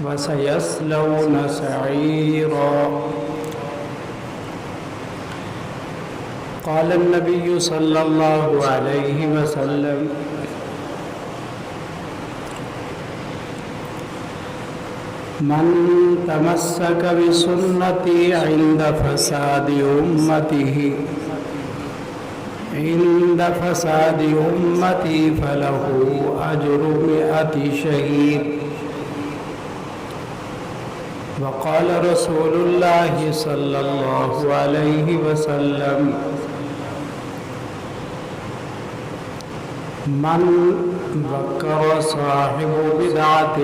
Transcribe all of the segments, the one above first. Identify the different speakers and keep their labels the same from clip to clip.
Speaker 1: وسيصلون سعيرا. قال النبي صلى الله عليه وسلم: من تمسك بسنتي عند فساد أمتي فله أجر 100 شهيد. وقال رسول الله صلى الله عليه وسلم: من ذكر صاحب بدعة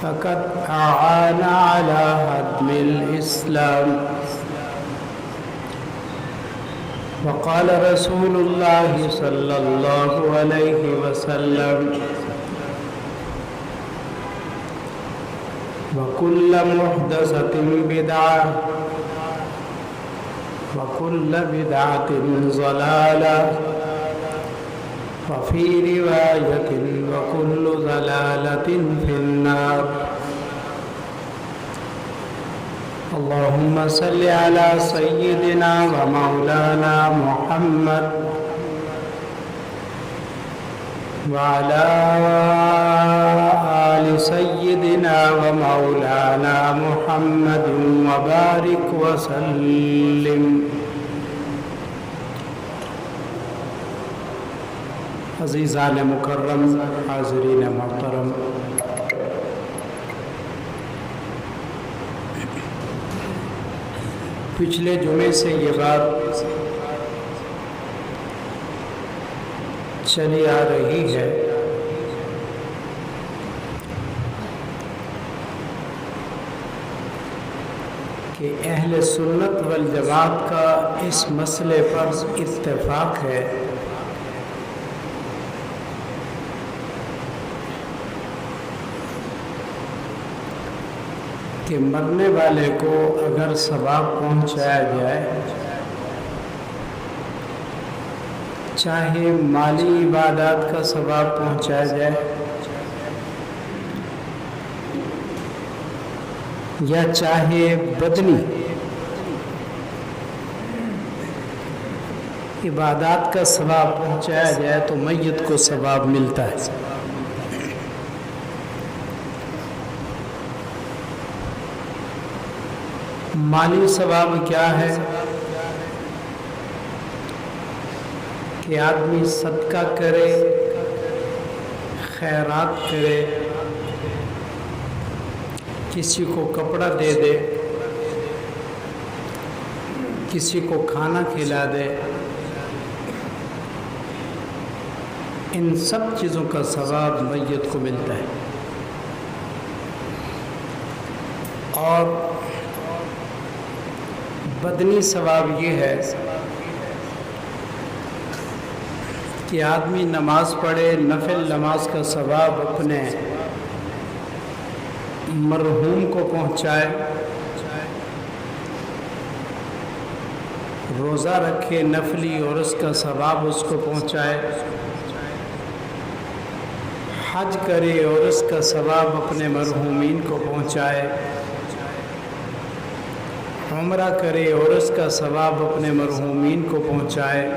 Speaker 1: فقد أعان على هدم الإسلام. وقال رسول الله صلى الله عليه وسلم: وكل محدثة بدعة وكل بدعة ضلالة وفي رواية وكل ضلالة في النار. اللهم صل على سيدنا ومولانا محمد وعلى آل سيدنا ومولانا محمد وبارك وسلم. عزیزان مکرم، حاضرین محترم، پچھلے جمعے سے یہ بات چلی آ رہی ہے کہ اہل سنت والجماعت کا اس مسئلے پر اتفاق ہے کہ مرنے والے کو اگر ثواب پہنچایا جائے، چاہے مالی عبادات کا ثواب پہنچایا جائے یا چاہے بدنی عبادات کا ثواب پہنچایا جائے تو میت کو ثواب ملتا ہے۔ مالی ثواب کیا ہے کہ آدمی صدقہ کرے، خیرات کرے، کسی کو کپڑا دے دے، کسی کو کھانا کھلا دے، ان سب چیزوں کا ثواب میت کو ملتا ہے۔ اور بدنی ثواب یہ ہے کہ آدمی نماز پڑھے، نفل نماز کا ثواب اپنے مرحوم کو پہنچائے، روزہ رکھے نفلی اور اس کا ثواب اس کو پہنچائے، حج کرے اور اس کا ثواب اپنے مرحومین کو پہنچائے، عمرہ کرے اور اس کا ثواب اپنے مرحومین کو پہنچائے،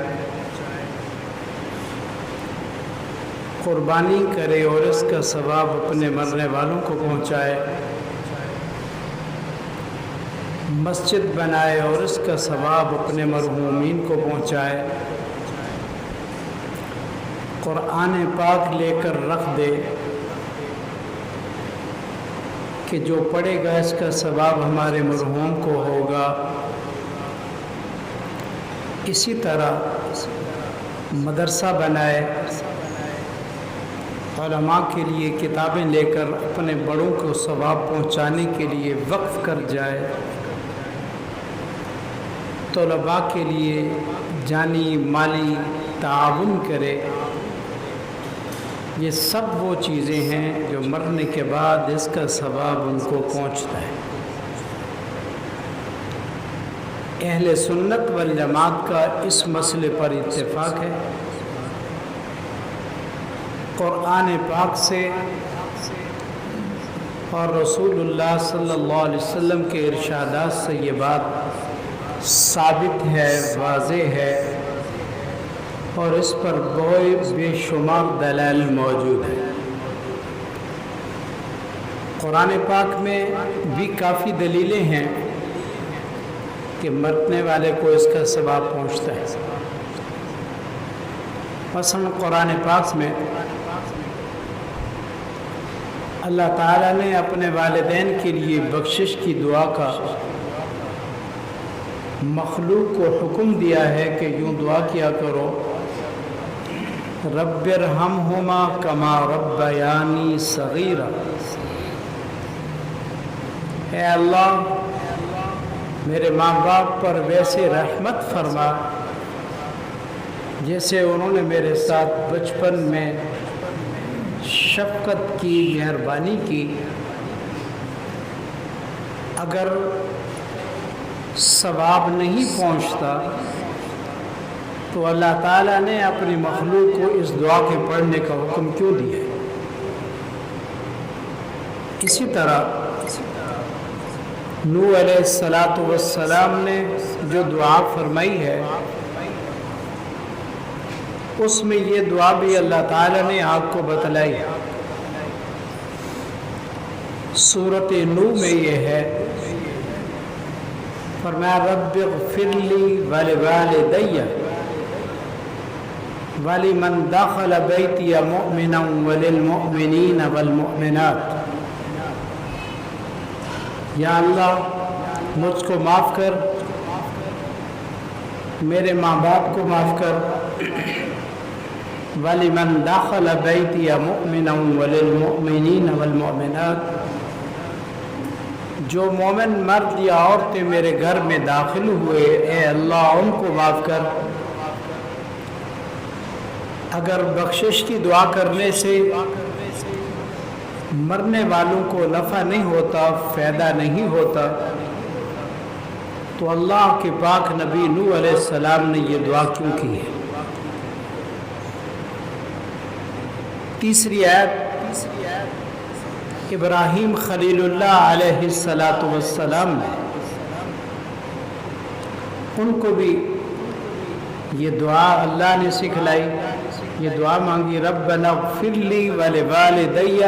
Speaker 1: قربانی کرے اور اس کا ثواب اپنے مرنے والوں کو پہنچائے، مسجد بنائے اور اس کا ثواب اپنے مرحومین کو پہنچائے، قرآن پاک لے کر رکھ دے کہ جو پڑھے گا اس کا ثواب ہمارے مرحوم کو ہوگا۔ اسی طرح مدرسہ بنائے، علماء کے لیے کتابیں لے کر اپنے بڑوں کو ثواب پہنچانے کے لیے وقف کر جائے، طلباء کے لیے جانی مالی تعاون کرے، یہ سب وہ چیزیں ہیں جو مرنے کے بعد اس کا ثواب ان کو پہنچتا ہے۔ اہل سنت والجماعت کا اس مسئلے پر اتفاق ہے، قرآن پاک سے اور رسول اللہ صلی اللہ علیہ وسلم کے ارشادات سے یہ بات ثابت ہے، واضح ہے، اور اس پر بے شمار دلائل موجود ہیں۔ قرآن پاک میں بھی کافی دلیلیں ہیں کہ مرنے والے کو اس کا ثواب پہنچتا ہے۔ مثلا قرآن پاک میں اللہ تعالیٰ نے اپنے والدین کے لیے بخشش کی دعا کا مخلوق کو حکم دیا ہے کہ یوں دعا کیا کرو، رب ارحمہما کما ربیانی صغیرا، اے اللہ میرے ماں باپ پر ویسے رحمت فرما جیسے انہوں نے میرے ساتھ بچپن میں شفقت کی، مہربانی کی۔ اگر ثواب نہیں پہنچتا تو اللہ تعالیٰ نے اپنی مخلوق کو اس دعا کے پڑھنے کا حکم کیوں دیا ہے؟ اسی طرح نوح علیہ السلام نے جو دعا فرمائی ہے اس میں یہ دعا بھی اللہ تعالیٰ نے آپ کو بتلائی ہے۔ سورۃ نوح میں یہ ہے، فرمایا رب اغفر لی ولوالدی ولمن دخل بیتی مؤمنا وللمؤمنین والمؤمنات، یا اللہ مجھ کو معاف کر، میرے ماں باپ کو معاف کر، وَلِمَنْ دَخَلَ بَيْتِيَ مُؤْمِنًا وَلِلْمُؤْمِنِينَ وَالْمُؤْمِنَاتِ، جو مومن مرد یا عورتیں میرے گھر میں داخل ہوئے، اے اللہ ان کو معاف کر۔ اگر بخشش کی دعا کرنے سے مرنے والوں کو نفع نہیں ہوتا، فائدہ نہیں ہوتا، تو اللہ کے پاک نبی نوح علیہ السلام نے یہ دعا کیوں کی ہے؟ تیسری آیت ابراہیم خلیل اللہ علیہ السلام نے ان کو بھی یہ دعا اللہ نے سکھلائی، یہ دعا مانگی، ربنا اغفر لی ولوالدی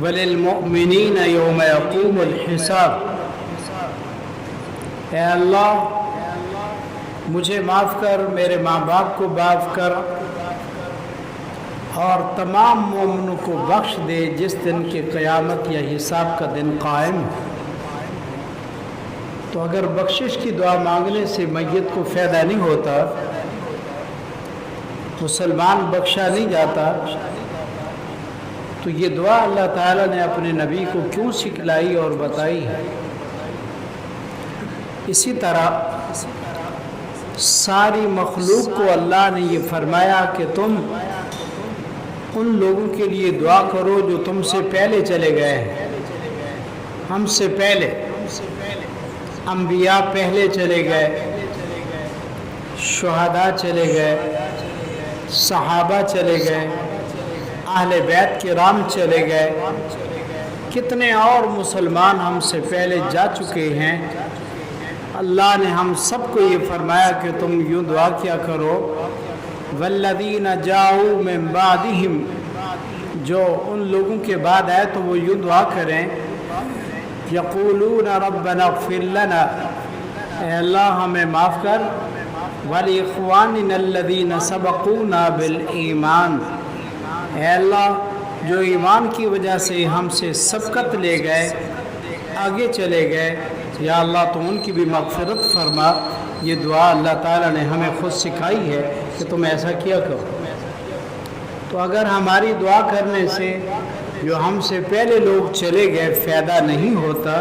Speaker 1: وللمؤمنین یوم یقوم الحساب۔ اے اللہ مجھے معاف کر، میرے ماں باپ کو معاف کر، اور تمام مومنوں کو بخش دے جس دن کی قیامت یا حساب کا دن قائم ہو۔ تو اگر بخشش کی دعا مانگنے سے میت کو فائدہ نہیں ہوتا، مسلمان بخشا نہیں جاتا، تو یہ دعا اللہ تعالیٰ نے اپنے نبی کو کیوں سکھلائی اور بتائی ہے؟ اسی طرح ساری مخلوق کو اللہ نے یہ فرمایا کہ تم ان لوگوں کے لیے دعا کرو جو تم سے پہلے چلے گئے ہیں، ہم سے پہلے، انبیاء پہلے چلے گئے، شہداء چلے گئے، صحابہ چلے گئے، اہل بیت کرام چلے گئے، کتنے اور مسلمان ہم سے پہلے جا چکے ہیں۔ اللہ نے ہم سب کو یہ فرمایا کہ تم یوں دعا کیا کرو، والذین جاؤوا من بعدہم، جو ان لوگوں کے بعد آئے تو وہ یوں دعا کریں، یقولون ربنا اغفر لنا، اے اللہ ہمیں معاف کر، ولاخواننا الذین سبقونا بالایمان، اے اللہ جو ایمان کی وجہ سے ہم سے سبقت لے گئے، آگے چلے گئے، یا اللہ تو ان کی بھی مغفرت فرما۔ یہ دعا اللہ تعالیٰ نے ہمیں خود سکھائی ہے کہ تم ایسا کیا کرو۔ تو اگر ہماری دعا کرنے سے جو ہم سے پہلے لوگ چلے گئے فائدہ نہیں ہوتا،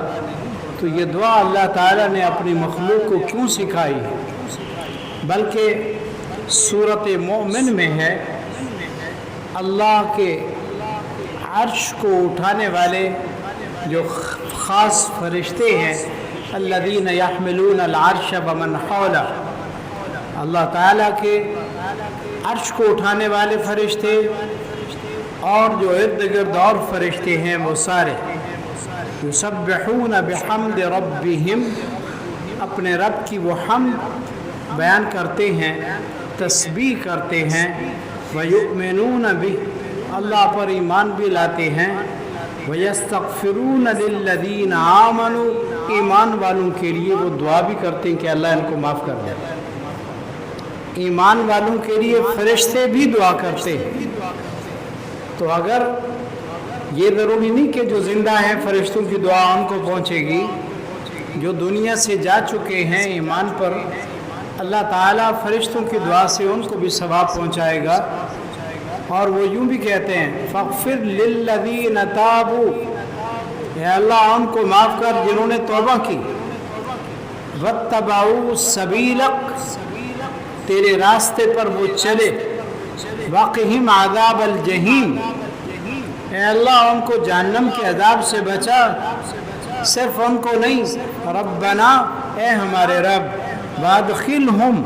Speaker 1: تو یہ دعا اللہ تعالیٰ نے اپنی مخلوق کو کیوں سکھائی ہے؟ بلکہ سورۃ مومن میں ہے، اللہ کے عرش کو اٹھانے والے جو خاص فرشتے ہیں، الذین یحملون العرش ومن حولہ، اللہ تعالیٰ کے عرش کو اٹھانے والے فرشتے اور جو ارد گرد اور فرشتے ہیں وہ سارے یسبحون بحمد ربہم، اپنے رب کی وہ حمد بیان کرتے ہیں، تسبیح کرتے ہیں، ویؤمنون بہ، اللہ پر ایمان بھی لاتے ہیں، ویستغفرون للذین آمنوا، ایمان والوں کے لیے وہ دعا بھی کرتے ہیں کہ اللہ ان کو معاف کر دے۔ ایمان والوں کے لیے فرشتے بھی دعا کرتے ہیں۔ تو اگر یہ ضروری نہیں کہ جو زندہ ہیں فرشتوں کی دعا ان کو پہنچے گی، جو دنیا سے جا چکے ہیں ایمان پر، اللہ تعالیٰ فرشتوں کی دعا سے ان کو بھی ثواب پہنچائے گا۔ اور وہ یوں بھی کہتے ہیں، فاغفر للذین تابوا، اے اللہ ان کو معاف کر جنہوں نے توبہ کی، واتبعوا سبیلک، تیرے راستے پر وہ چلے، وقہم عذاب الجحیم، اے اللہ ان کو جہنم کے عذاب سے بچا۔ صرف ان کو نہیں، ربنا، اے ہمارے رب، وادخلہم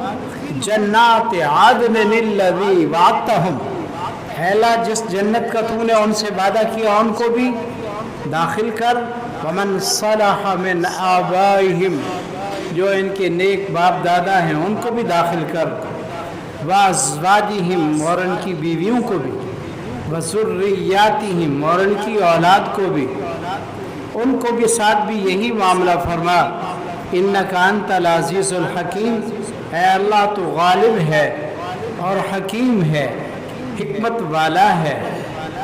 Speaker 1: جنات عدن الذی وعدتہم، اے اللہ جس جنت کا تو نے ان سے وعدہ کیا ان کو بھی داخل کر، ومن صلح من آبائہم، جو ان کے نیک باپ دادا ہیں ان کو بھی داخل کر، وازواجہم، اور ان کی بیویوں کو بھی، وذریاتہم، اور ان کی اولاد کو بھی، ان کو بھی ساتھ بھی یہی معاملہ فرما، انک انت العزیز الحکیم، اے اللہ تو غالب ہے اور حکیم ہے، حکمت والا ہے۔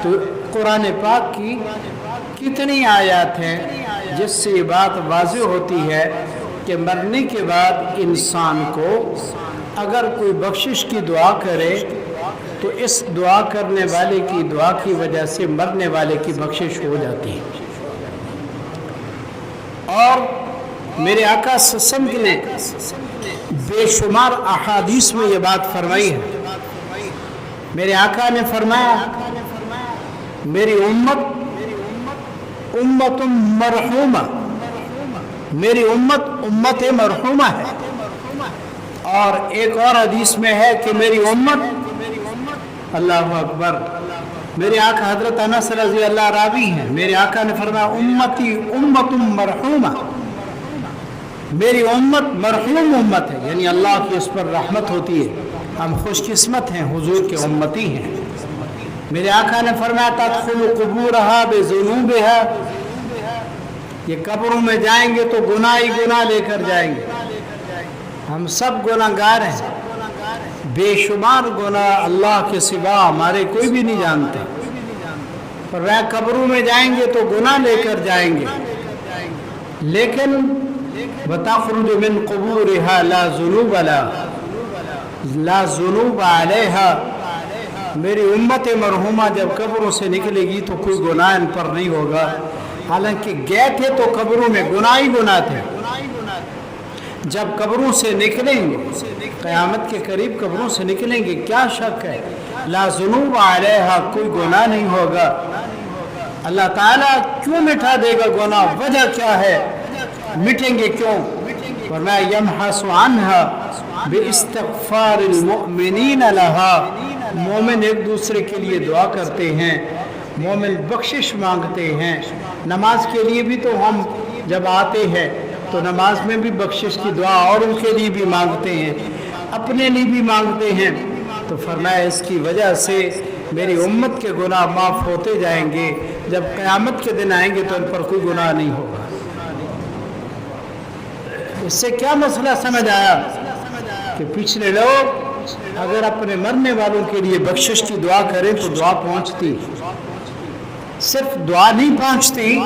Speaker 1: تو قرآن پاک کی کتنی آیات ہیں جس سے یہ بات واضح ہوتی ہے کہ مرنے کے بعد انسان کو اگر کوئی بخشش کی دعا کرے تو اس دعا کرنے والے کی دعا کی وجہ سے مرنے والے کی بخشش ہو جاتی ہے۔ اور میرے آقا صلی اللہ علیہ وسلم نے بے شمار احادیث میں یہ بات فرمائی ہے۔ میرے آقا نے فرمایا، میری امت مرحومہ، میری امت مرحومہ ہے۔ اور ایک اور حدیث میں ہے کہ میری امت، اللہ اکبر، میرے آقا حضرت انس رضی اللہ راوی ہیں، میرے آقا نے فرمایا امتی امت مرحومہ، میری امت مرحوم امت ہے، یعنی اللہ کی اس پر رحمت ہوتی ہے، ہم خوش قسمت ہیں، حضور کے امتی ہیں۔ میرے آقا نے فرمایا تدخل قبورها بذنوبها، یہ قبروں میں جائیں گے تو گناہ ہی گناہ لے کر جائیں گے، ہم سب گناہ گار ہیں، بے شمار گناہ اللہ کے سوا ہمارے کوئی بھی نہیں جانتے، پر وہ قبروں میں جائیں گے تو گناہ لے کر جائیں گے، لیکن وَتَخْرُجُ مِنْ قُبُورِهَا لَا ذُنُوبَ عَلَيْهَا، میری امت مرحومہ جب قبروں سے نکلے گی تو کوئی گناہ ان پر نہیں ہوگا، حالانکہ گئے تھے تو قبروں میں گناہ ہی گناہ تھے، جب قبروں سے نکلیں گے قیامت کے قریب قبروں سے نکلیں گے، کیا شک ہے، لا ذنوب علیہا، کوئی گناہ نہیں ہوگا۔ اللہ تعالیٰ کیوں مٹھا دے گا گناہ؟ وجہ کیا ہے، مٹیں گے کیوں؟ فرمایا یمحص عنہا باستغفار المؤمنین لہا، مومن ایک دوسرے کے لیے دعا کرتے ہیں، مومن بخشش مانگتے ہیں، نماز کے لیے بھی تو ہم جب آتے ہیں تو نماز میں بھی بخشش کی دعا اوروں کے لیے بھی مانگتے ہیں، اپنے لیے بھی مانگتے ہیں، تو فرمایا اس کی وجہ سے میری امت کے گناہ معاف ہوتے جائیں گے، جب قیامت کے دن آئیں گے تو ان پر کوئی گناہ نہیں ہوگا۔ اس سے کیا مسئلہ سمجھ آیا کہ پچھلے لوگ اگر اپنے مرنے والوں کے لیے بخشش کی دعا کریں تو دعا پہنچتی، صرف دعا نہیں پہنچتی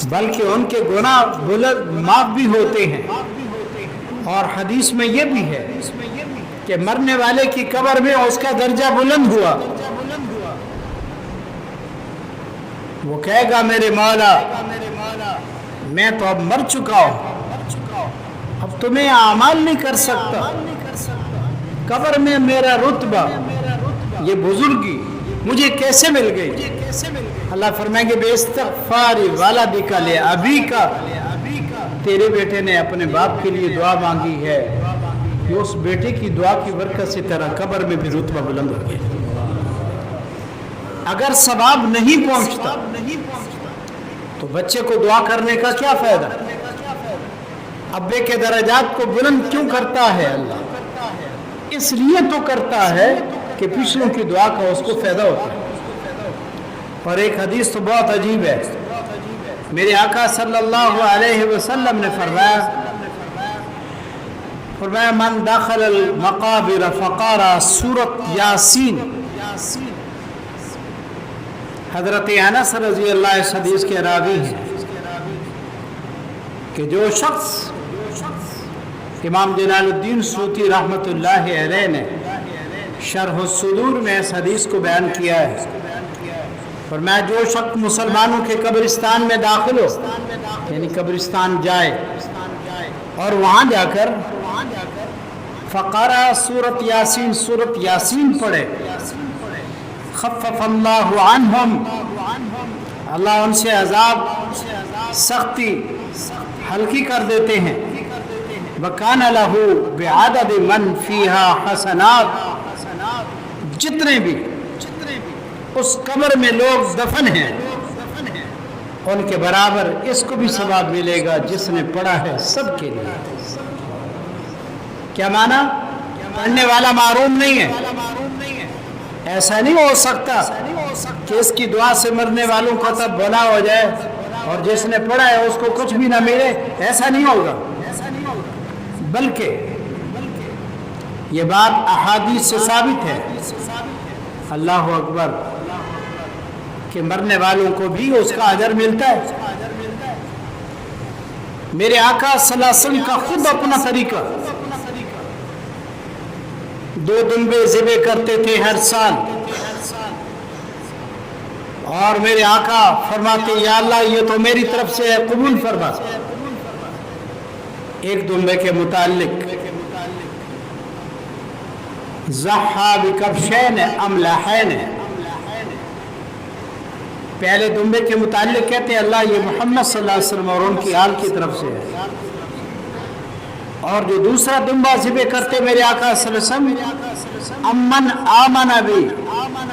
Speaker 1: بلکہ ان کے گناہ معاف بھی ہوتے ہیں، اور حدیث میں یہ بھی ہے کہ مرنے والے کی قبر میں اس کا درجہ بلند ہوا، وہ کہے گا میرے مولا میں تو اب مر چکا ہوں، اب تمہیں اعمال نہیں کر سکتا، قبر میں میرا رتبہ یہ بزرگی مجھے کیسے مل گئی؟ اللہ فرمائیں گے بے استغفار والدک لابیک، تیرے بیٹے نے اپنے باپ کے لیے دعا مانگی ہے، کہ اس بیٹے کی دعا کی برکت سے تیرا قبر میں بھی رتبہ بلند ہو گیا۔ اگر ثواب نہیں پہنچتا تو بچے کو دعا کرنے کا کیا فائدہ؟ ابے کے درجات کو بلند کیوں کرتا ہے اللہ؟ اس لیے تو کرتا ہے کہ پچھلوں کی دعا کا اس کو فائدہ ہوتا ہے۔ اور ایک حدیث تو بہت عجیب ہے، میرے آقا صلی اللہ علیہ وسلم نے فرمایا من دخل المقابر فقرأ سورۃ یاسین، حضرت انس رضی اللہ اس حدیث کے راوی ہیں کہ جو شخص، امام جلال الدین سیوطی رحمۃ اللہ علیہ نے شرح الصدور میں اس حدیث کو بیان کیا ہے، فرمایا جو شخص مسلمانوں کے قبرستان میں داخل ہو، یعنی قبرستان جائے اور وہاں جا کر فقرأ سورۃ یاسین، سورۃ یاسین پڑھے، خفف اللہ عنہم، اللہ ان سے عذاب سختی ہلکی کر دیتے ہیں، وَكَانَ لَهُ بِعَدَدِ مَنْ فِيهَا حَسَنَاتٍ، جتنے بھی اس قبر میں لوگ دفن ہیں ان کے برابر اس کو بھی ثواب ملے گا جس نے پڑھا ہے، سب کے لیے۔ کیا معنی؟ پڑھنے والا محروم نہیں ہے، ایسا نہیں ہو سکتا کہ اس کی دعا سے مرنے والوں کا تب بھلا ہو جائے اور جس نے پڑھا ہے اس کو کچھ بھی نہ ملے، ایسا نہیں ہوگا، بلکہ یہ بات احادیث سے ثابت ہے، اللہ اکبر، کہ مرنے والوں کو بھی اس کا اجر ملتا ہے۔ میرے آقا صلی اللہ علیہ وسلم کا خود اپنا طریقہ، 2 دمبے ذبح کرتے تھے ہر سال، اور میرے آقا فرماتے یا اللہ یہ تو میری طرف سے ہے، قبول فرما۔ ایک دمبے کے متعلق ضحیٰ بکبشین املحین، پہلے دمبے کے متعلق کہتے ہیں اللہ یہ محمد صلی اللہ علیہ وسلم اور ان کی آل کی طرف سے ہے، اور جو دوسرا دمبا ذبح کرتے میرے آقا صلی اللہ علیہ وسلم امن آمن بی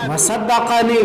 Speaker 1: وصدقنی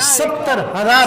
Speaker 1: 70,000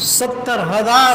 Speaker 1: 70,000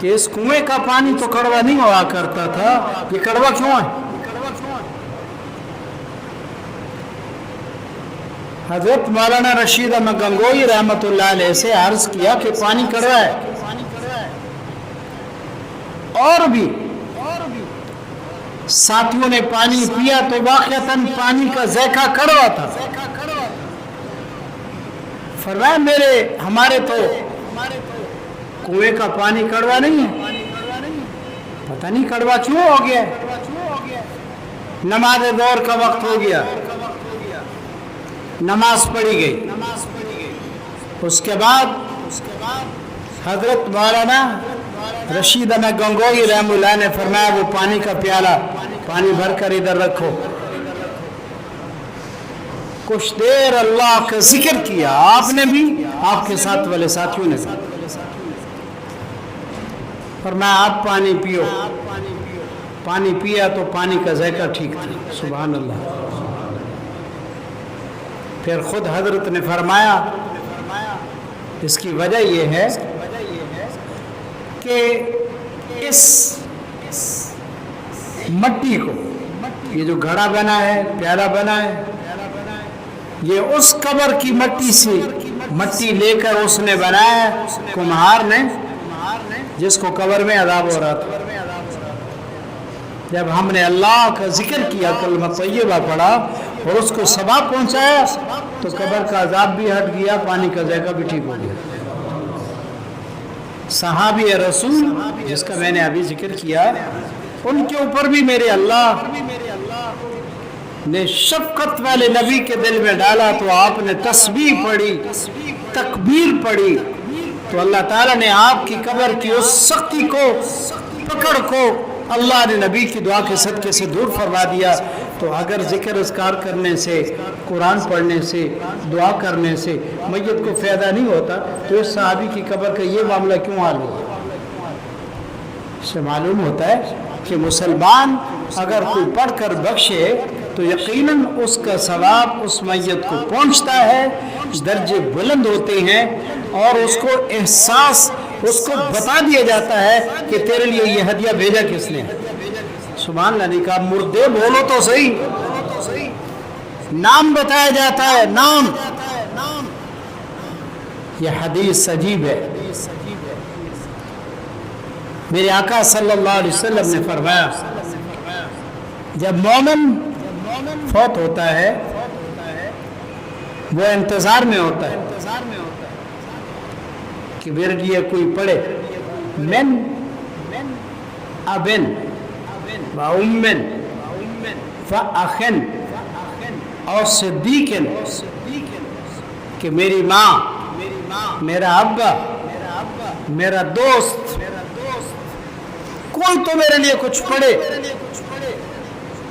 Speaker 1: کہ اس کنویں کا پانی تو کڑوا نہیں ہوا کرتا تھا، یہ کڑوا کیوں ہے؟ حضرت مولانا رشید احمد گنگوئی رحمۃ اللہ علیہ سے عرض کیا کہ پانی کڑوا ہے، اور بھی ساتھیوں نے پانی پیا تو واقعتاً پانی کا ذائقہ کڑوا تھا۔ فرمایا ہمارے تو کنویں کا پانی کڑوا نہیں ہے، پتہ نہیں کڑوا کیوں ہو گیا۔ نماز ظہر کا وقت ہو گیا، نماز پڑھی گئی، اس کے بعد حضرت مولانا رشید احمد گنگوئی رحمۃ اللہ نے فرمایا وہ پانی کا پیالہ پانی بھر کر ادھر رکھو۔ کچھ دیر اللہ کا ذکر کیا، آپ نے بھی، آپ کے ساتھ والے ساتھیوں نے بھی، فرمایا آپ پانی پیو۔ پانی پیا تو پانی کا ذائقہ ٹھیک تھا، سبحان اللہ۔ پھر خود حضرت نے فرمایا اس کی وجہ یہ ہے کہ اس مٹی کو، یہ جو گھڑا بنا ہے، پیالہ بنا ہے، یہ اس قبر کی مٹی سے مٹی لے کر اس نے بنایا، کمہار نے، جس کو قبر میں عذاب ہو رہا تھا۔ جب ہم نے اللہ کا ذکر کیا، کلمہ طیبہ پڑھا اور اس کو ثواب پہنچایا تو قبر کا عذاب بھی ہٹ گیا، پانی کا ذائقہ بھی ٹھیک ہو گیا۔ صحابی رسول جس کا میں نے ابھی ذکر کیا، ان کے اوپر بھی میرے اللہ نے شفقت والے نبی کے دل میں ڈالا، تو آپ نے تسبیح پڑھی، تکبیر پڑھی، تو اللہ تعالیٰ نے آپ کی قبر کی اس سختی کو، پکڑ کو اللہ نے نبی کی دعا کے صدقے سے دور فرما دیا۔ تو اگر ذکر اذکار کرنے سے، قرآن پڑھنے سے، دعا کرنے سے میت کو فائدہ نہیں ہوتا تو اس صحابی کی قبر کا یہ معاملہ کیوں حال ہوا؟ اس سے معلوم ہوتا ہے کہ مسلمان اگر کوئی پڑھ کر بخشے تو یقیناً اس کا ثواب اس میت کو پہنچتا ہے، درجے بلند ہوتے ہیں، اور اس کو احساس، اس کو بتا دیا جاتا ہے کہ تیرے لیے یہ ہدیہ بھیجا کس نے۔ سبحان اللہ، نہیں کہا مردے بولو تو صحیح، نام بتایا جاتا ہے، نام۔ یہ حدیث عجیب ہے۔ میرے آقا صلی اللہ علیہ وسلم نے فرمایا جب مومن فوت ہوتا ہے وہ انتظار میں ہوتا ہے کہ میرے لیے کوئی پڑھے من ابن و امن و اخن اور صدیقن، کہ میری ماں، میرا ابا، میرا دوست، کوئی تو میرے لیے کچھ پڑھے۔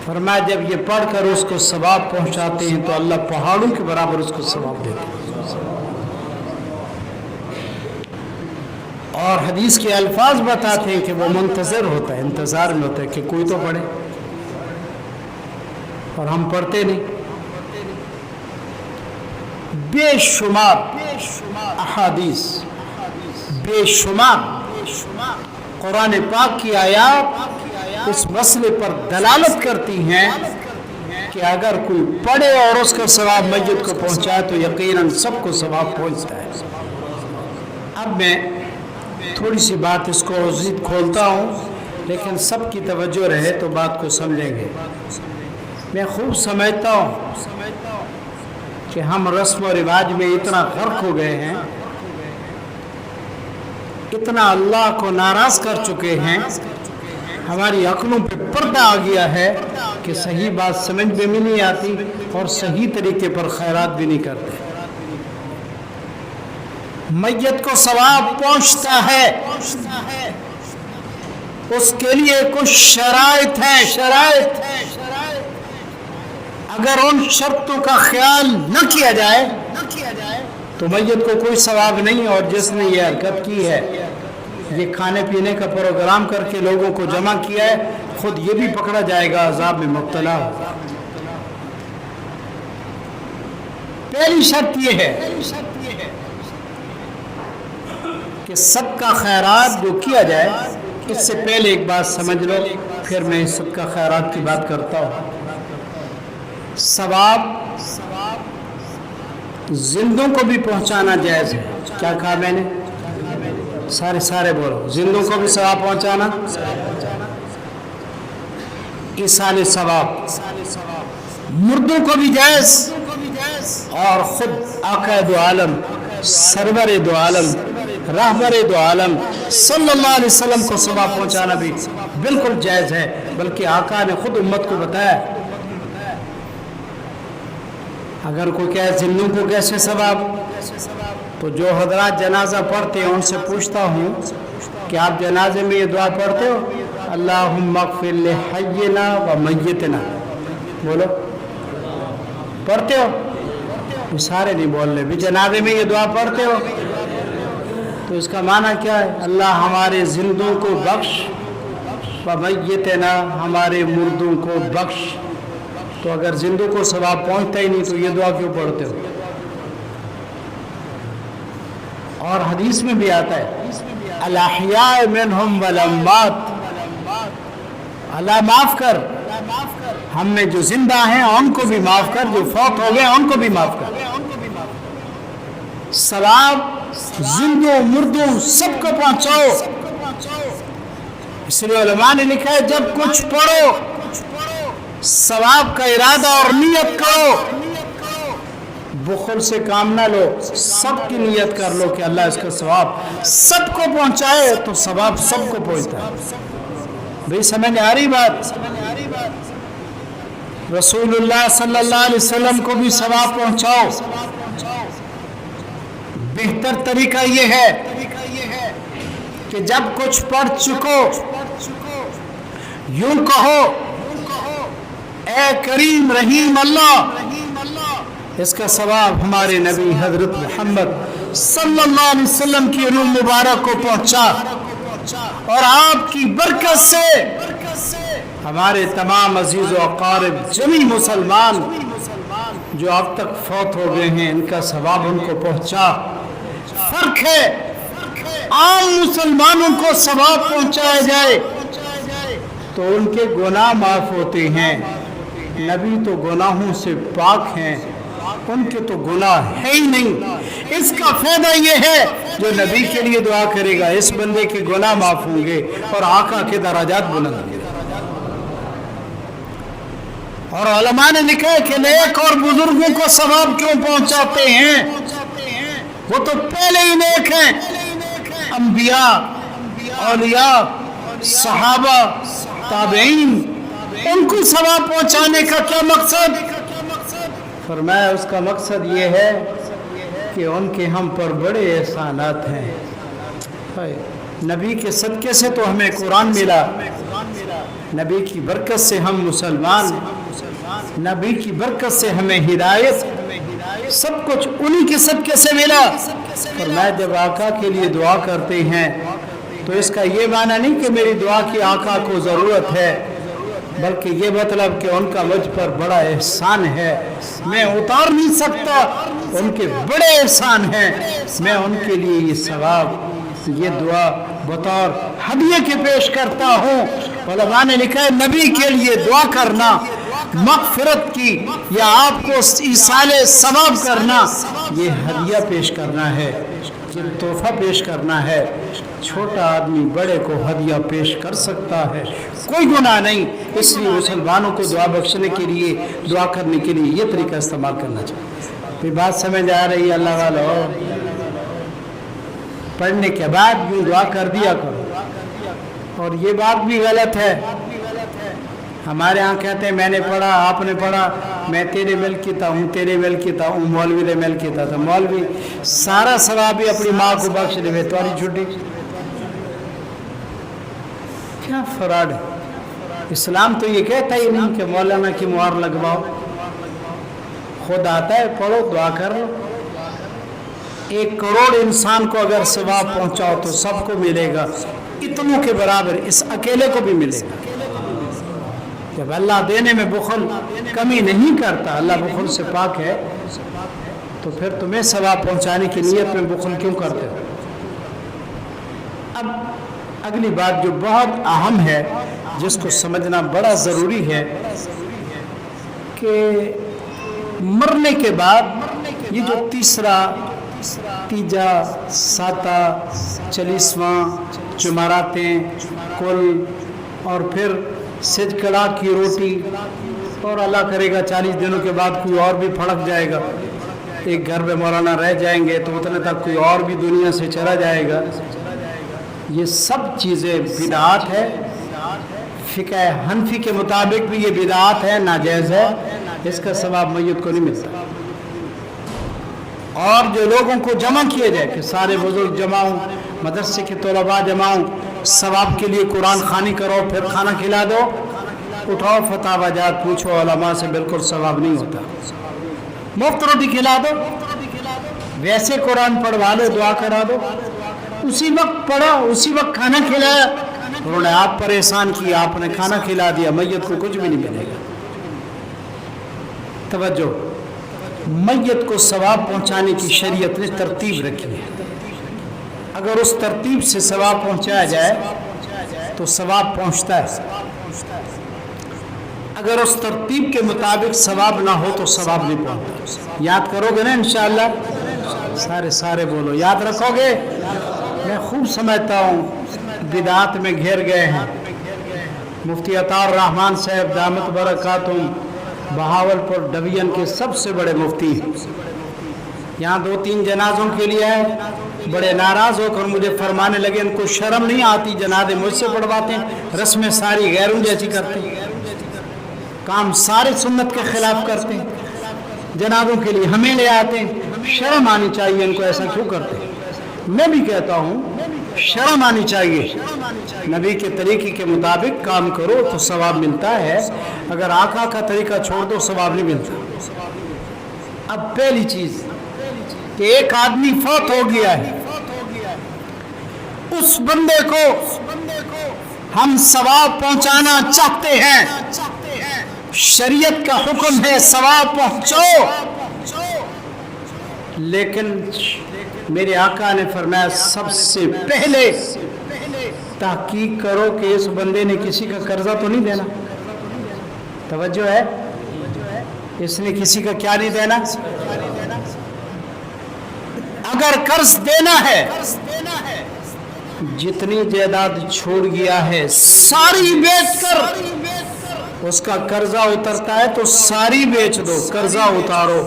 Speaker 1: فرمایا جب یہ پڑھ کر اس کو ثواب پہنچاتے ہیں تو اللہ پہاڑوں کے برابر اس کو ثواب دیتے ہیں۔ اور حدیث کے الفاظ بتاتے ہیں کہ وہ منتظر ہوتا ہے، انتظار میں ہوتا ہے کہ کوئی تو پڑھے، اور ہم پڑھتے نہیں۔ بے شمار احادیث، بے شمار قرآن پاک کی آیات اس مسئلے پر دلالت کرتی ہیں کہ اگر کوئی پڑھے اور اس کا ثواب میت کو پہنچائے تو یقیناً سب کو ثواب پہنچتا ہے۔ اب میں تھوڑی سی بات اس کو مزید کھولتا ہوں، لیکن سب کی توجہ رہے تو بات کو سمجھیں گے۔ میں خوب سمجھتا ہوں کہ ہم رسم و رواج میں اتنا غرق ہو گئے ہیں، اتنا اللہ کو ناراض کر چکے ہیں، ہماری عقلوں پہ پردہ آ گیا ہے کہ صحیح بات سمجھ میں بھی نہیں آتی اور صحیح طریقے پر خیرات بھی نہیں کرتے۔ میت کو ثواب پہنچتا ہے، اس کے لیے کچھ شرائط ہیں، شرائط۔ اگر ان شرطوں کا خیال نہ کیا جائے تو میت کو کوئی ثواب نہیں، اور جس نے یہ حرکت کی ہے، یہ کھانے پینے کا پروگرام کر کے لوگوں کو جمع کیا ہے، خود یہ بھی پکڑا جائے گا، عذاب میں مبتلا ہوگا۔ پہلی شرط یہ ہے کہ سب کا خیرات جو کیا جائے، اس سے پہلے ایک بات سمجھ لو، پھر میں سب کا خیرات کی بات کرتا ہوں۔ ثواب زندوں کو بھی پہنچانا جائز ہے۔ کیا کہا میں نے؟ سارے بولو، زندوں کو بھی ثواب پہنچانا، ایصال ثواب، مردوں کو بھی جائز، اور خود آقا دو عالم، سرور دو عالم، رہبر دو عالم صلی اللہ علیہ وسلم کو ثواب پہنچانا بھی بالکل جائز ہے، بلکہ آقا نے خود امت کو بتایا۔ اگر کوئی کہے زندوں کو کیسے ثواب، تو جو حضرات جنازہ پڑھتے ہیں ان سے پوچھتا ہوں کہ آپ جنازے میں یہ دعا پڑھتے ہو؟ اللہم اغفر لحینا و میتنا، بولو پڑھتے ہو؟ یہ سارے نہیں بول رہے، بھی جنازے میں یہ دعا پڑھتے ہو؟ تو اس کا معنی کیا ہے؟ اللہ ہمارے زندوں کو بخش و میتنا، ہمارے مردوں کو بخش۔ تو اگر زندوں کو ثواب پہنچتا ہی نہیں تو یہ دعا کیوں پڑھتے ہو؟ اور حدیث میں بھی آتا ہے الاحیاء منہم والاموات، اللہ معاف کر، ہم میں جو زندہ ہیں ان کو بھی معاف کر، جو فوت ہو گئے ان کو بھی معاف کر۔ ثواب زندوں مردوں سب کو پہنچاؤ۔ اس لیے علماء نے لکھا ہے جب کچھ پڑھو ثواب کا ارادہ اور نیت کرو، بخل سے کام نہ لو، سب کی نیت کر لو کہ اللہ اس کا ثواب سب کو پہنچائے، تو ثواب سب کو پہنچتا ہے۔ بھئی سمجھ آ رہی بات؟ رسول اللہ صلی اللہ علیہ وسلم کو بھی ثواب پہنچاؤ۔ بہتر طریقہ یہ ہے کہ جب کچھ پڑھ چکو یوں کہو اے کریم رحیم اللہ، اس کا ثواب ہمارے نبی حضرت محمد صلی اللہ علیہ وسلم کی روح مبارک کو پہنچا، اور آپ کی برکت سے ہمارے تمام عزیز و اقارب جمی مسلمان جو اب تک فوت ہو گئے ہیں ان کا ثواب ان کو پہنچا۔ فرق ہے عام مسلمانوں کو ثواب پہنچایا جائے تو ان کے گناہ معاف ہوتے ہیں، نبی تو گناہوں سے پاک ہیں، ان کے تو گناہ ہے ہی نہیں۔ اس کا فائدہ یہ ہے جو نبی کے لیے دعا کرے گا اس بندے کے گناہ معاف ہوں گے اور آقا کے درجات بلند ہوں گے۔ اور علماء نے لکھا ہے کہ نیک اور بزرگوں کو ثواب کیوں پہنچاتے ہیں؟ وہ تو پہلے ہی نیک ہیں، انبیاء، اولیاء، صحابہ، تابعین، ان کو ثواب پہنچانے کا کیا مقصد؟ فرمایا اس کا مقصد یہ ہے کہ ان کے ہم پر بڑے احسانات ہیں۔ نبی کے صدقے سے تو ہمیں قرآن ملا، نبی کی برکت سے ہم مسلمان، نبی کی برکت سے ہمیں ہدایت، سب کچھ انہی کے صدقے سے ملا۔ فرمایا جب آقا کے لیے دعا کرتے ہیں تو اس کا یہ معنی نہیں کہ میری دعا کی آقا کو ضرورت ہے، بلکہ یہ مطلب کہ ان کا مجھ پر بڑا احسان ہے، میں اتار نہیں سکتا، ان کے بڑے احسان ہیں، میں ان کے لیے یہ ثواب، یہ دعا بطور ہدیے کے پیش کرتا ہوں۔ علماء نے لکھا ہے نبی کے لیے دعا کرنا مغفرت کی یا آپ کو ایصال ثواب کرنا، یہ ہدیہ پیش کرنا ہے، یہ تحفہ پیش کرنا ہے۔ چھوٹا آدمی بڑے کو ہدیہ پیش کر سکتا ہے، کوئی گناہ نہیں۔ اس لیے مسلمانوں کو دعا بخشنے کے لیے، دعا کرنے کے لیے یہ طریقہ استعمال کرنا چاہیے۔ پھر بات سمجھ آ رہی ہے اللہ والوں؟ پڑھنے کے بعد یوں دعا کر دیا کرو۔ اور یہ بات بھی غلط ہے، ہمارے ہاں کہتے ہیں میں نے پڑھا، آپ نے پڑھا، میں تیرے ملک کی تھا ہوں، تیرے ملک کی تھا ہوں، مولوی نے ملک کی تھا، تو مولوی سارا ثواب ہی اپنی ماں کو بخش دے، تمہاری چھٹی کیا فراڈ ہے؟ اسلام تو یہ کہتا ہی نہیں کہ مولانا کی مہر لگواؤ، خود آتا ہے پڑھو، دعا کر لو۔ 1 کروڑ انسان کو اگر ثواب پہنچاؤ تو سب کو ملے گا، اتنوں کے برابر اس اکیلے کو بھی ملے گا۔ جب اللہ دینے میں بخل کمی نہیں کرتا، اللہ بخل سے پاک ہے، تو پھر تمہیں ثواب پہنچانے کی نیت میں بخل کیوں کرتے ہو؟ اب اگلی بات جو بہت اہم ہے، جس کو سمجھنا بڑا ضروری ہے کہ مرنے کے بعد یہ جو تیجا، ساتا، چالیسواں، جمعراتیں، کل، اور پھر سجکڑا کی روٹی، اور اللہ کرے گا 40 دنوں کے بعد کوئی اور بھی پھڑک جائے گا، ایک گھر میں مولانا رہ جائیں گے تو اتنے تک کوئی اور بھی دنیا سے چلا جائے گا. یہ سب چیزیں بدعات ہے. فقہ حنفی کے مطابق بھی یہ بدعات ہے، ناجائز ہے، اس کا ثواب میت کو نہیں ملتا. اور جو لوگوں کو جمع کیا جائے کہ سارے بزرگ جمع ہوں، مدرسے کے طلباء جمع ہوں، ثواب کے لیے قرآن خوانی کرو، پھر کھانا کھلا دو، اٹھاؤ فتاوی جات پوچھو علماء سے، بالکل ثواب نہیں ہوتا. مفت روٹی کھلا دو، ویسے قرآن پڑھوا لو، دعا کرا دو، اسی وقت پڑھا، اسی وقت کھانا کھلایا، انہوں نے آپ پر احسان کیا، آپ نے کھانا کھلا دیا، میت کو کچھ بھی نہیں ملے گا. توجہ، میت کو ثواب پہنچانے کی شریعت نے ترتیب رکھی ہے. اگر اس ترتیب سے ثواب پہنچایا جائے تو ثواب پہنچتا ہے. اگر اس ترتیب کے مطابق ثواب نہ ہو تو ثواب نہیں پہنچتا. یاد کرو گے نا انشاءاللہ؟ سارے بولو، یاد رکھو گے؟ میں خوب سمجھتا ہوں بدعات میں گھیر گئے ہیں. مفتی عطا الرحمن صاحب دامت برکاتہم بہاولپور ڈویژن کے سب سے بڑے مفتی ہیں. یہاں 2-3 جنازوں کے لیے آئے، بڑے ناراض ہو کر مجھے فرمانے لگے ان کو شرم نہیں آتی، جنازے مجھ سے پڑھواتے ہیں، رسمیں ساری غیروں جیسی کرتے ہیں، کام سارے سنت کے خلاف کرتے ہیں، جنازوں کے لیے ہمیں لے آتے ہیں، شرم آنی چاہیے ان کو، ایسا کیوں کرتے ہیں؟ میں بھی کہتا ہوں شرم آنی چاہیے. نبی کے طریقے کے مطابق کام کرو تو ثواب ملتا ہے، اگر آقا کا طریقہ چھوڑ دو ثواب نہیں ملتا. اب پہلی چیز کہ ایک آدمی فوت ہو گیا ہے، اس بندے کو ہم ثواب پہنچانا چاہتے ہیں، شریعت کا حکم ہے ثواب پہنچو، لیکن میرے آقا نے فرمایا سب سے پہلے تحقیق کرو کہ اس بندے نے کسی کا قرضہ تو نہیں دینا. توجہ ہے؟ اس نے کسی کا کیا نہیں دینا؟ اگر قرض دینا ہے، جتنی جائیداد چھوڑ گیا ہے ساری بیچ کر اس کا قرضہ اترتا ہے تو ساری بیچ دو، قرضہ اتارو.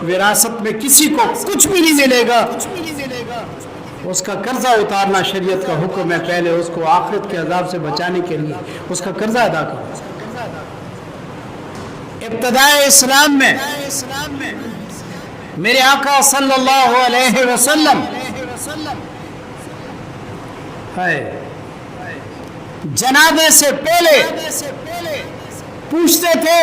Speaker 1: وراثت میں کسی کو کچھ بھی نہیں ملے گا، اس کا قرضہ اتارنا شریعت کا حکم ہے. پہلے اس کو آخرت کے عذاب سے بچانے کے لیے اس کا قرضہ ادا کرو. ابتدائے اسلام میں میرے آقا صلی اللہ علیہ وسلم جنازے سے پہلے پوچھتے تھے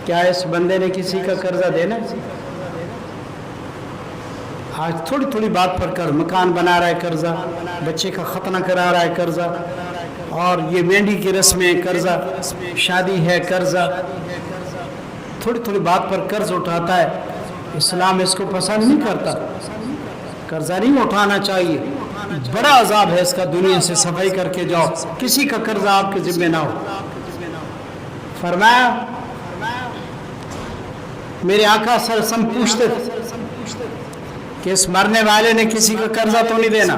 Speaker 1: کیا اس بندے نے کسی کا قرضہ دینا ہے؟ آج تھوڑی تھوڑی بات پر کر مکان بنا رہا ہے قرضہ، بچے کا ختنہ کرا رہا ہے قرضہ، اور یہ مینڈی کی رسمیں قرضہ، شادی ہے قرضہ، تھوڑی تھوڑی بات پر قرض اٹھاتا ہے. اسلام اس کو پسند نہیں کرتا. قرضہ نہیں اٹھانا چاہیے، بڑا عذاب ہے اس کا. دنیا سے صفائی کر کے جاؤ، کسی کا قرضہ آپ کے ذمہ نہ ہو. فرمایا میرے آقا صلی اللہ علیہ وسلم پوچھتے تھے کہ اس مرنے والے نے کسی کا قرضہ تو نہیں دینا؟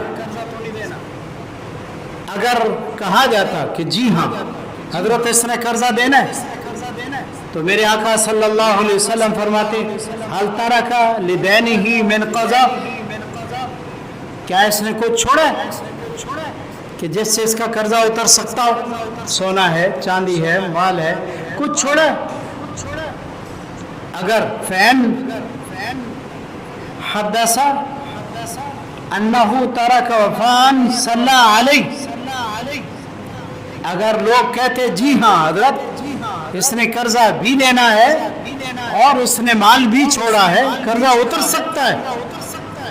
Speaker 1: اگر کہا جاتا کہ جی ہاں حضرت اس نے قرضہ دینا ہے تو میرے آقا صلی اللہ علیہ وسلم فرماتے حل ترک لدینہ من قضا، کیا اس نے کچھ چھوڑا ہے کہ جس سے اس کا قرضہ اتر سکتا ہو؟ سونا ہے، چاندی ہے، مال ہے، کچھ چھوڑا ہے؟ اگر فین حدث انہو ترک وفان صلی علیہ، اگر لوگ کہتے جی ہاں حضرت اس نے قرضہ بھی دینا ہے اور اس نے مال بھی چھوڑا ہے، قرضہ اتر سکتا ہے،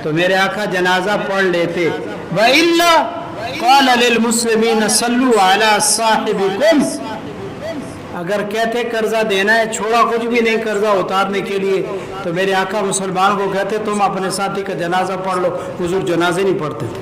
Speaker 1: تو میرے آقا جنازہ پڑھ لیتے. وَإِلَّا قَالَ لِلْمُسْلِمِينَ صَلُّوا عَلَىٰ صَاحِبِكُمْ، اگر کہتے قرضہ دینا ہے، چھوڑا کچھ بھی نہیں قرضہ اتارنے کے لیے، تو میرے آقا مسلمان کو کہتے تم اپنے ساتھی کا جنازہ پڑھ لو. حضور جنازے نہیں پڑھتے تھے.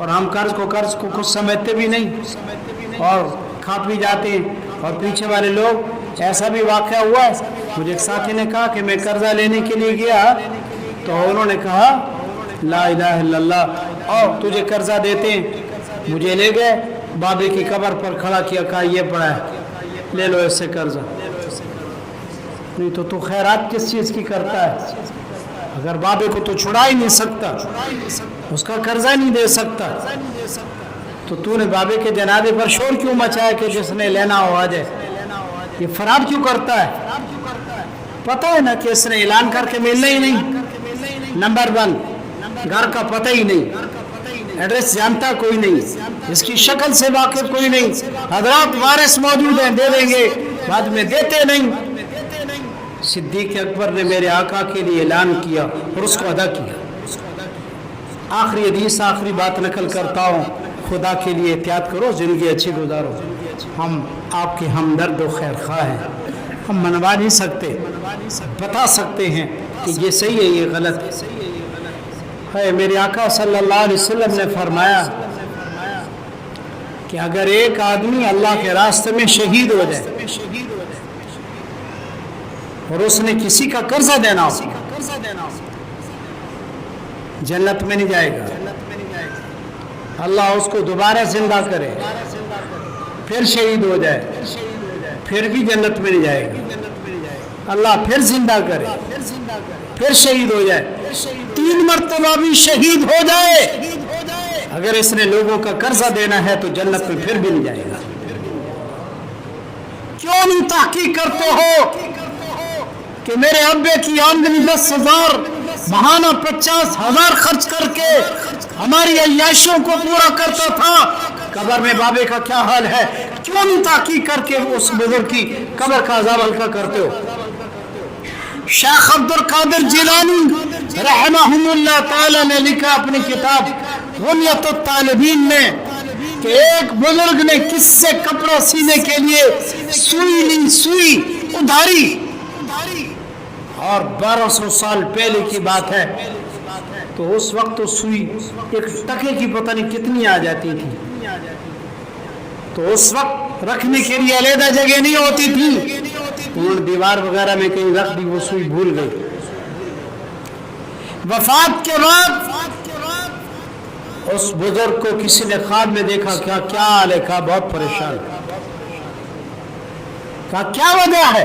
Speaker 1: اور ہم قرض کو کچھ سمجھتے بھی نہیں اور کھا پی جاتے ہیں. اور پیچھے والے لوگ، ایسا بھی واقعہ ہوا ہے، مجھے ایک ساتھی نے کہا کہ میں قرضہ لینے کے لیے گیا تو انہوں نے کہا لا الہ الا اللہ اور تجھے قرضہ دیتے ہیں. مجھے لے گئے بابے کی قبر پر کھڑا کیا، کہا یہ پڑا ہے، لے لو اس سے قرضہ. نہیں تو خیرات کس چیز کی کرتا ہے؟ اگر بابے کو تو چھڑا ہی نہیں سکتا، اس کا قرضہ نہیں دے سکتا، تو نے بابے کے جنازے پر شور کیوں مچایا کہ جس نے لینا ہو آ جائے؟ یہ فرار کیوں کرتا ہے؟ پتہ ہے نا کہ اس نے اعلان کر کے ملنا ہی نہیں. نمبر 1، گھر کا پتہ ہی نہیں، ایڈریس جانتا کوئی نہیں، اس کی شکل سے واقف کوئی نہیں. حضرات وارث موجود ہیں، دے دیں گے، بعد میں دیتے نہیں. صدیق اکبر نے میرے آقا کے لیے اعلان کیا اور اس کو ادا کیا. آخری حدیث، آخری بات نقل کرتا ہوں، خدا کے لیے احتیاط کرو، زندگی اچھی گزارو. ہم آپ کے ہمدرد و خیر خواہ ہیں، ہم منوا نہیں سکتے، بتا سکتے ہیں کہ یہ صحیح ہے یہ غلط ہے. میرے آقا صلی اللہ علیہ وسلم نے فرمایا کہ اگر ایک آدمی اللہ کے راستے میں شہید ہو جائے اور اس نے کسی کا قرضہ دینا ہو، جنت میں نہیں جائے گا. اللہ اس کو دوبارہ زندہ کرے، پھر شہید ہو جائے، پھر بھی جنت میں نہیں جائے گا. اللہ پھر زندہ کرے، پھر شہید ہو جائے، 3 مرتبہ بھی شہید ہو جائے، اگر اس نے لوگوں کا قرضہ دینا ہے تو جنت میں پھر بھی نہیں جائے گا. کیوں نہیں تحقیق کرتے ہو کہ میرے ابے کی آمدنی 10,000 ماہانہ 50,000 خرچ کر کے ہماری عیاشیوں کو پورا کرتا تھا، قبر میں بابے کا کیا حال ہے؟ کیوں نہیں تحقیق کر کے اس بزرگ کی قبر کا عذاب ہلکا کرتے ہو؟ شیخ عبد القادر جیلانی رحمہم اللہ تعالی نے لکھا اپنی کتاب غنیۃ الطالبین میں کہ ایک بزرگ نے کس سے کپڑا سینے کے لیے سوئی لی، سوئی ادھاری، اور 1200 سال پہلے کی بات ہے. تو اس وقت تو سوئی ایک ٹکے کی پتہ نہیں کتنی آ جاتی تھی، تو اس وقت رکھنے کے لیے علیحدہ جگہ نہیں ہوتی تھی، انہوں نے دیوار وغیرہ میں کہیں رکھ دی، وہ سوئی بھول گئی. وفات کے بعد اس بزرگ کو کسی نے خواب میں دیکھا، کیا حال ہے؟ کہا بہت پریشان. کہا کیا وجہ ہے؟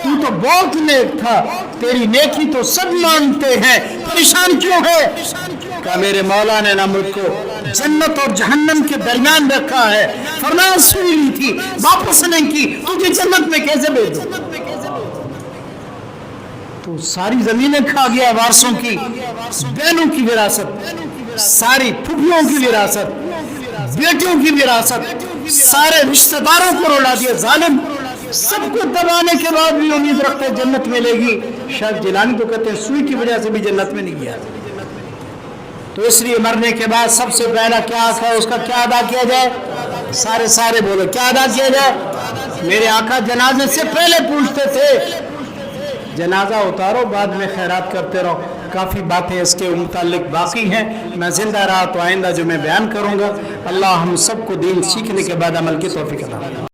Speaker 1: تو بہت نیک تھا، تیری نیکی تو سب مانتے ہیں، پریشان کیوں ہے؟ کہا میرے مولا نے نہ مجھ کو جنت اور جہنم کے درمیان رکھا ہے، فرمایا سوئی لی تھی، واپس نہیں کی، تجھے جنت میں کیسے بھیجوں؟ تو ساری زمینیں کھا گیا، وارثوں کی، بہنوں کی وراثت، ساری پھپھیوں کی وراثت، بیٹیوں کی وراثت، سارے رشتہ داروں کو رولا دیا. ظالم سب کو دبانے کے بعد بھی امید رکھتے جنت ملے گی. شیخ جیلانی تو کہتے ہیں سوئی کی وجہ سے بھی جنت میں نہیں گیا. تو اس لیے مرنے کے بعد سب سے پہلا کیا ہے، اس کا کیا ادا کیا جائے؟ سارے بولو کیا ادا کیا جائے؟ میرے آقا جنازے سے پہلے پوچھتے تھے جنازہ اتارو، بعد میں خیرات کرتے رہو. کافی باتیں اس کے متعلق باقی ہیں، میں زندہ رہا تو آئندہ جو میں بیان کروں گا. اللہ ہم سب کو دین سیکھنے کے بعد عمل کی توفیق عطا فرمائے.